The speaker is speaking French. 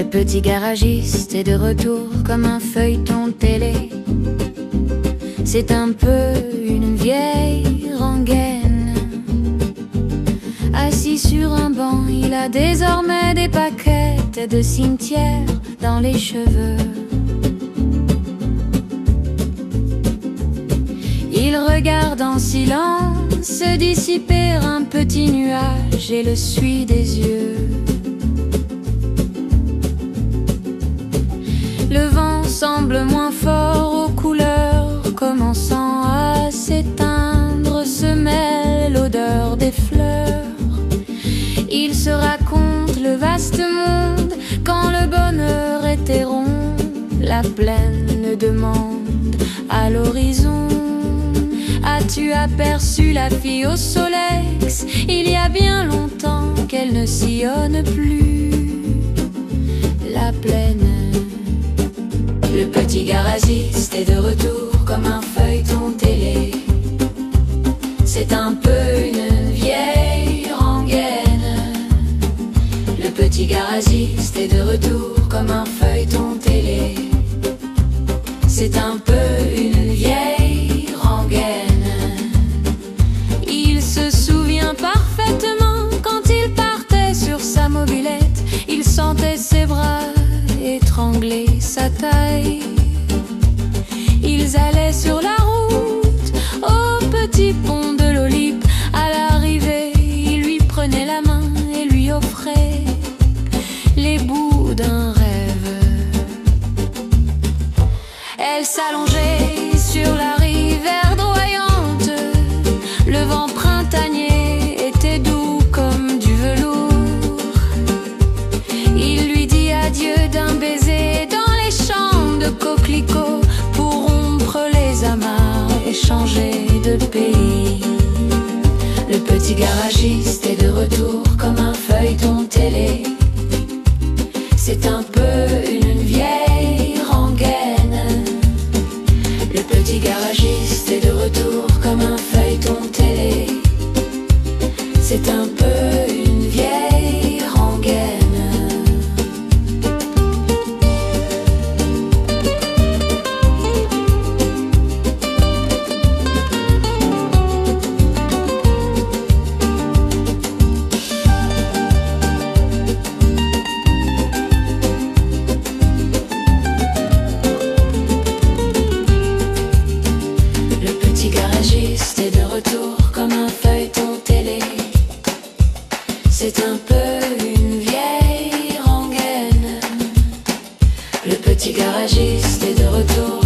petit garagiste est de retour comme un feuilleton télé. C'est un peu une vieille rengaine. Assis sur un banc, il a désormais des paquettes de cimetière dans les cheveux. Il regarde en silence se dissiper un petit nuage et le suit des yeux. Le vent semble moins fort, aux couleurs commençant à s'éteindre, se mêle l'odeur des fleurs. Il se raconte le vaste monde quand le bonheur était rond. La plaine demande à l'horizon: as-tu aperçu la fille au Solex? Il y a bien longtemps qu'elle ne sillonne plus la plaine. Le petit garagiste est de retour comme un feuilleton télé. C'est un peu une vieille rengaine. Le petit garagiste est de retour comme un feuilleton télé. C'est un peu une vieille rengaine. Il se souvient parfaitement quand il partait sur sa mobilette. Il sentait ses bras étrangler sa taille. Ils allaient sur la route au petit pont de l'Olympe. À l'arrivée, il lui prenait la main et lui offrait les bouts d'un rêve. Elle s'allongeait sur la rive verdoyante. Le vent printanier était doux comme du velours. Il lui dit adieu d'un baiser dans les champs de coquelicots pour rompre les amarres et changer de pays. Le petit garagiste est de retour comme un feuilleton télé. C'est un peu une vieille rengaine. Le petit garagiste est de retour comme un feuilleton télé. C'est un peu une vieille rengaine. C'est de retour comme un feuilleton télé. C'est un peu une vieille rengaine. Le petit garagiste est de retour